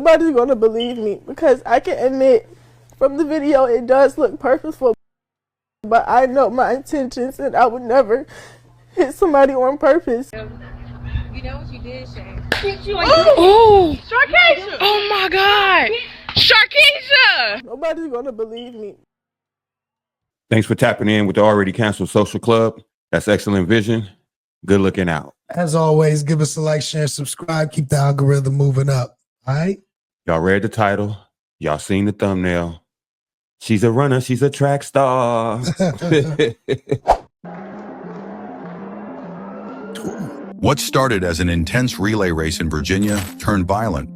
Nobody's gonna believe me because I can admit from the video it does look purposeful, but I know my intentions and I would never hit somebody on purpose. You know what you did, Shay. Oh! Sharkeisha! Oh my God! Sharkeisha! Nobody's gonna believe me. Thanks for tapping in with the Already Canceled Social Club. That's excellent vision. Good looking out. As always, give us a like, share, subscribe. Keep the algorithm moving up. All right? Y'all read the title. Y'all seen the thumbnail. She's a runner. She's a track star. What started as an intense relay race in Virginia turned violent,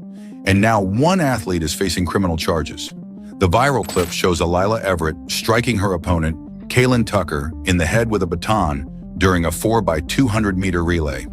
and now one athlete is facing criminal charges. The viral clip shows Alila Everett striking her opponent, Kaylin Tucker, in the head with a baton during a 4x200 meter relay.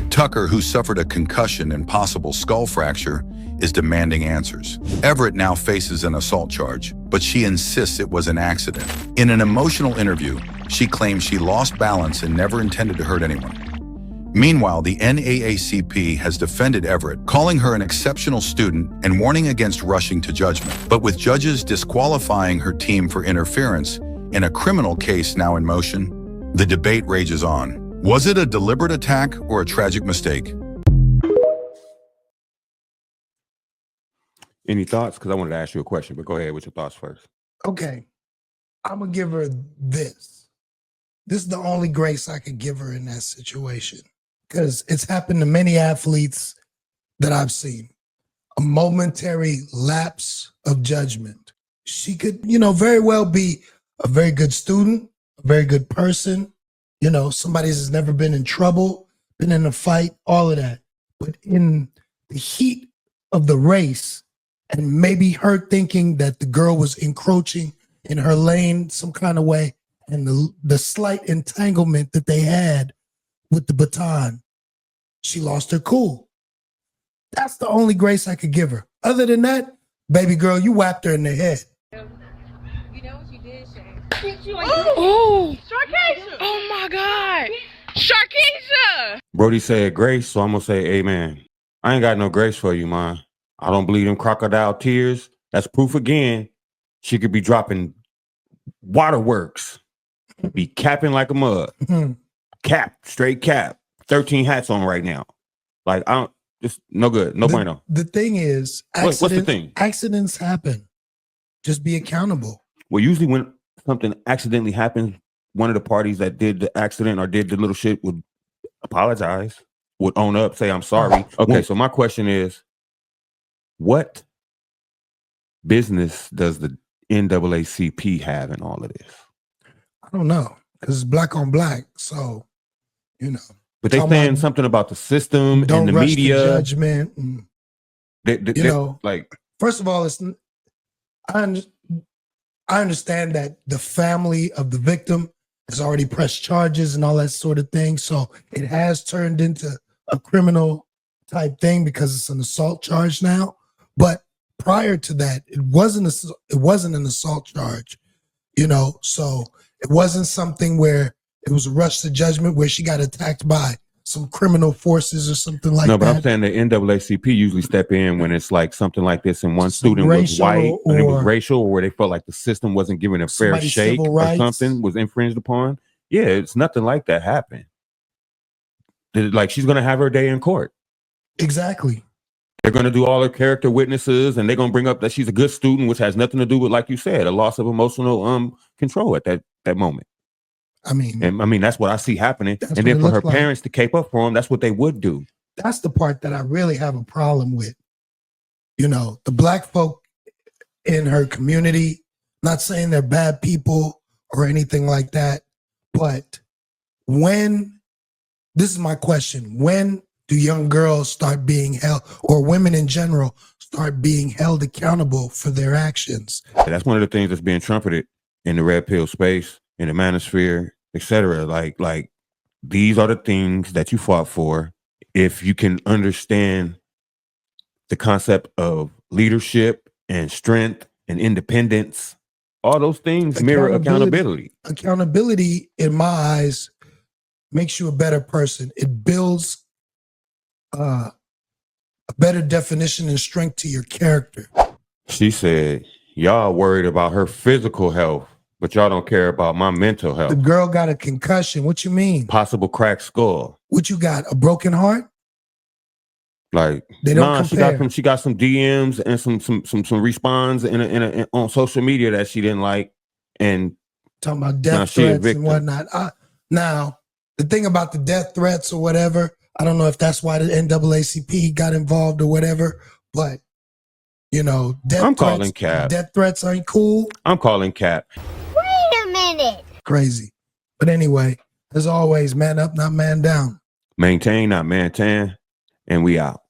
Tucker, who suffered a concussion and possible skull fracture, is demanding answers. Everett now faces an assault charge, but she insists it was an accident. In an emotional interview, she claims she lost balance and never intended to hurt anyone. Meanwhile, the NAACP has defended Everett, calling her an exceptional student and warning against rushing to judgment. But with judges disqualifying her team for interference and a criminal case now in motion, the debate rages on. Was it a deliberate attack or a tragic mistake? Any thoughts? Because I wanted to ask you a question, but go ahead with your thoughts first. Okay. I'm going to give her this. This is the only grace I could give her in that situation. Because it's happened to many athletes that I've seen. A momentary lapse of judgment. She could, very well be a very good student, a very good person, somebody who's never been in trouble, been in a fight, all of that. But in the heat of the race, and maybe her thinking that the girl was encroaching in her lane some kind of way, and the slight entanglement that they had with the baton, she lost her cool. That's the only grace I could give her. Other than that, baby girl, you whapped her in the head. You know what you did, Shay. Oh! Sharkeisha! Oh my God! Sharkeisha! Brody said grace, so I'm going to say amen. I ain't got no grace for you, man. I don't believe them crocodile tears. That's proof again. She could be dropping waterworks, be capping like a mug. Cap, straight cap. 13 hats on right now. Like, I don't, just no good. No bueno. The thing is, what's the thing? Accidents happen. Just be accountable. Well, usually when something accidentally happens, one of the parties that did the accident or did the little shit would apologize, would own up, say, I'm sorry. Okay, so my question is, what business does the NAACP have in all of this? I don't know, because it's black on black, so, But they saying something about the system and the media. Judgment. And, like, first of all, I understand that the family of the victim has already pressed charges and all that sort of thing. So it has turned into a criminal type thing because it's an assault charge now. But prior to that, it wasn't an assault charge, so it wasn't something where it was a rush to judgment where she got attacked by some criminal forces or something like that. No, but I'm saying the NAACP usually step in when it's like something like this and one student was white and it was racial, or where they felt like the system wasn't giving a fair shake or something was infringed upon. Yeah, it's nothing like that happened. Like, she's going to have her day in court. Exactly. They're going to do all her character witnesses, and they're going to bring up that she's a good student, which has nothing to do with, like you said, a loss of emotional control at that moment. I mean, that's what I see happening. And then for her parents to cape up for them, that's what they would do. That's the part that I really have a problem with. The black folk in her community, not saying they're bad people or anything like that, but this is my question, when do young girls start being held, or women in general, start being held accountable for their actions? That's one of the things that's being trumpeted in the red pill space, in the manosphere, etc. Like these are the things that you fought for. If you can understand the concept of leadership and strength and independence, all those things mirror accountability. Accountability, in my eyes, makes you a better person. It builds a better definition and strength to your character. She said, y'all worried about her physical health, but y'all don't care about my mental health. The girl got a concussion. What you mean? Possible cracked skull. What you got? A broken heart? Like, they don't compare. She got some DMs and some responds in on social media that she didn't like, and talking about death threats and whatnot. Now, the thing about the death threats or whatever, I don't know if that's why the NAACP got involved or whatever, but you know, death threats ain't cool. I'm calling cap. Wait a minute. Crazy. But anyway, as always, man up, not man down. Maintain, not man tan, and we out.